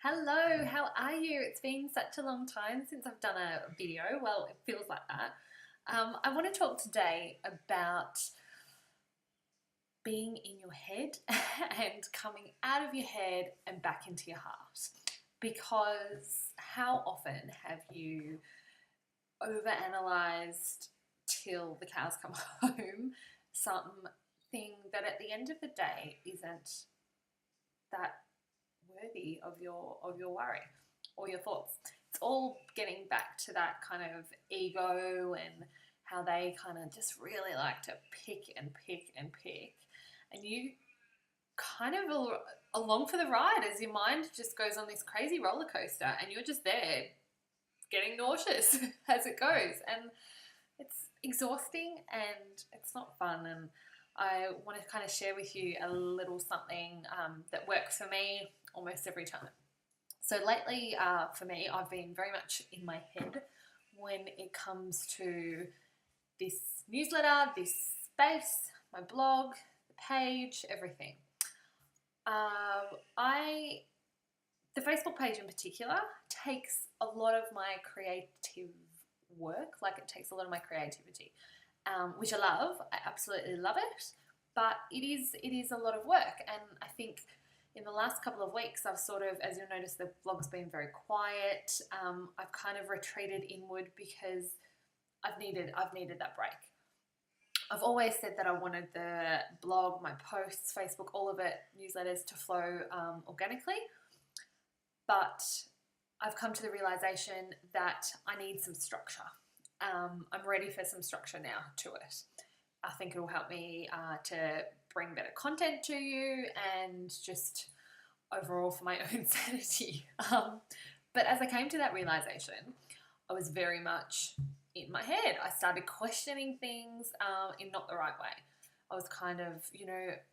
Hello, how are you? It's been such a long time since I've done a video. Well, it feels like that. I want to talk today about being in your head and coming out of your head and back into your heart. Because how often have you overanalyzed till the cows come home something that at the end of the day isn't that worthy of your worry or your thoughts. It's all getting back to that kind of ego and how they kind of just really like to pick and pick and pick, and you kind of along for the ride as your mind just goes on this crazy roller coaster, and you're just there getting nauseous as it goes, and it's exhausting and it's not fun. And I want to kind of share with you a little something that works for me almost every time. So lately, for me, I've been very much in my head when it comes to this newsletter, this space, my blog, the page, everything. The Facebook page in particular takes a lot of my creative work, like it takes a lot of my creativity, which I love. I absolutely love it, but it is a lot of work, and I think in the last couple of weeks, I've sort of, as you'll notice, the blog's been very quiet. I've kind of retreated inward because I've needed that break. I've always said that I wanted the blog, my posts, Facebook, all of it, newsletters to flow organically, but I've come to the realization that I need some structure. I'm ready for some structure now to it. I think it will help me to bring better content to you and just overall for my own sanity. But as I came to that realization, I was very much in my head. I started questioning things in not the right way. I was kind of,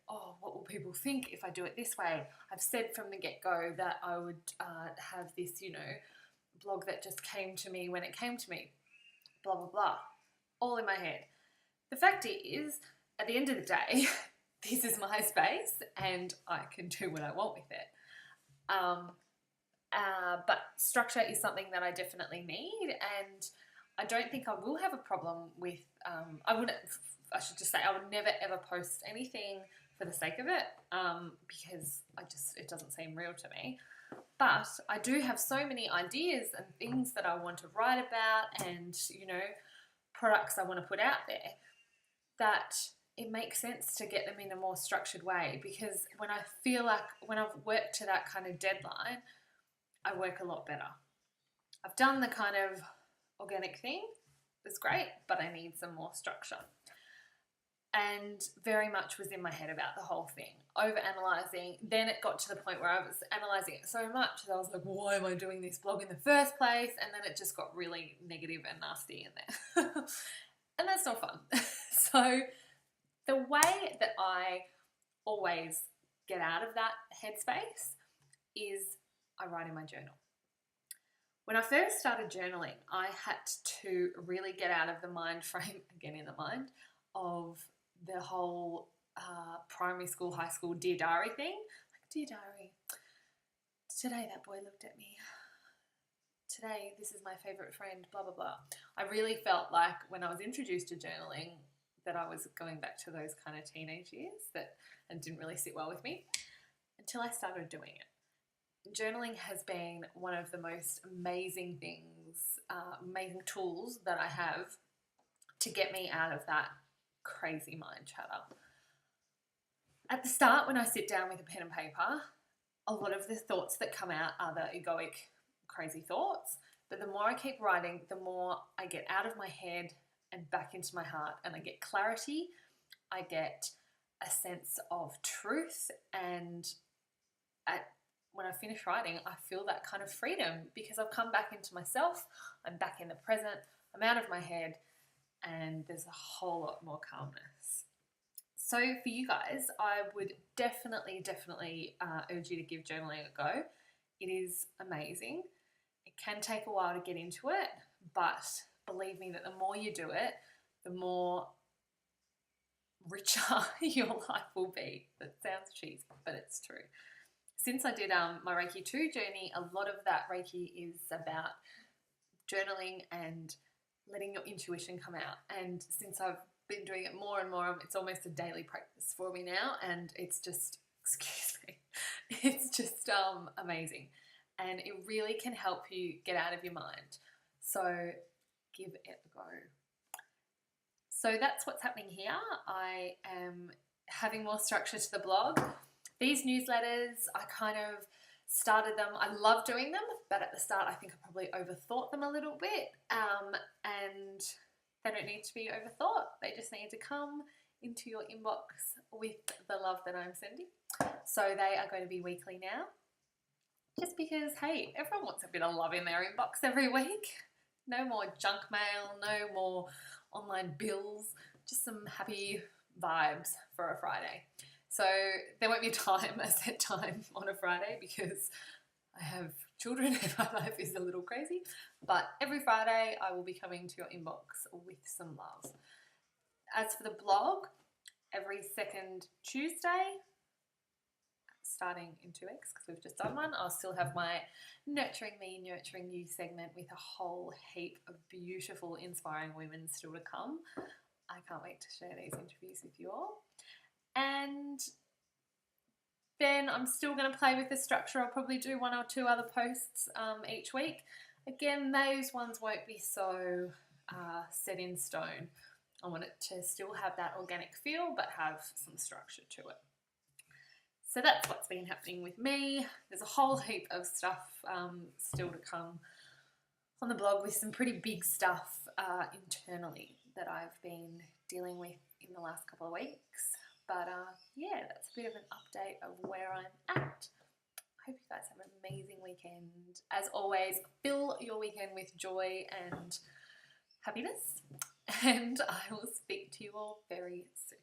oh, what will people think if I do it this way? I've said from the get-go that I would have this, blog that just came to me when it came to me, blah, blah, blah, all in my head. The fact is, at the end of the day, this is my space and I can do what I want with it. But structure is something that I definitely need, and I don't think I will have a problem with, I should just say I would never ever post anything for the sake of it, because it doesn't seem real to me. But I do have so many ideas and things that I want to write about, and, products I want to put out there, that it makes sense to get them in a more structured way, because when I've worked to that kind of deadline, I work a lot better. I've done the kind of organic thing, it's great, but I need some more structure. And very much was in my head about the whole thing, over-analysing. Then it got to the point where I was analysing it so much that I was like, why am I doing this blog in the first place? And then it just got really negative and nasty in there. And that's not fun. So the way that I always get out of that headspace is I write in my journal. When I first started journaling, I had to really get out of the mind frame, again in the mind, of the whole primary school, high school Dear Diary thing. Like, Dear Diary, today that boy looked at me. Today, this is my favourite friend, blah, blah, blah. I really felt like when I was introduced to journaling that I was going back to those kind of teenage years and didn't really sit well with me until I started doing it. Journaling has been one of the most amazing things, amazing tools that I have to get me out of that crazy mind chatter. At the start, when I sit down with a pen and paper, a lot of the thoughts that come out are the egoic, crazy thoughts. But the more I keep writing, the more I get out of my head and back into my heart, and I get clarity. I get a sense of truth, and when I finish writing, I feel that kind of freedom because I've come back into myself. I'm back in the present. I'm out of my head, and there's a whole lot more calmness. So for you guys, I would definitely urge you to give journaling a go. It is amazing. It can take a while to get into it, but believe me that the more you do it, the more richer your life will be. That sounds cheesy, but it's true. since I did my Reiki 2 journey, a lot of that Reiki is about journaling and letting your intuition come out. And since I've been doing it more and more, it's almost a daily practice for me now, and it's just, excuse me, it's just amazing. And it really can help you get out of your mind. So give it a go. So that's what's happening here. I am having more structure to the blog. These newsletters, I kind of started them. I love doing them, but at the start I think I probably overthought them a little bit, and they don't need to be overthought. They just need to come into your inbox with the love that I'm sending. So they are going to be weekly now, just because, hey, everyone wants a bit of love in their inbox every week. No more junk mail, no more online bills, just some happy vibes for a Friday. So there won't be a set time on a Friday, because I have children and my life is a little crazy. But every Friday I will be coming to your inbox with some love. As for the blog, every second Tuesday, starting in 2 weeks, because we've just done one, I'll still have my Nurturing Me, Nurturing You segment with a whole heap of beautiful, inspiring women still to come. I can't wait to share these interviews with you all. And then I'm still going to play with the structure. I'll probably do 1 or 2 other posts each week. Again, those ones won't be so set in stone. I want it to still have that organic feel, but have some structure to it. So that's what's been happening with me. There's a whole heap of stuff still to come on the blog, with some pretty big stuff internally that I've been dealing with in the last couple of weeks. But yeah, that's a bit of an update of where I'm at. I hope you guys have an amazing weekend. As always, fill your weekend with joy and happiness. And I will speak to you all very soon.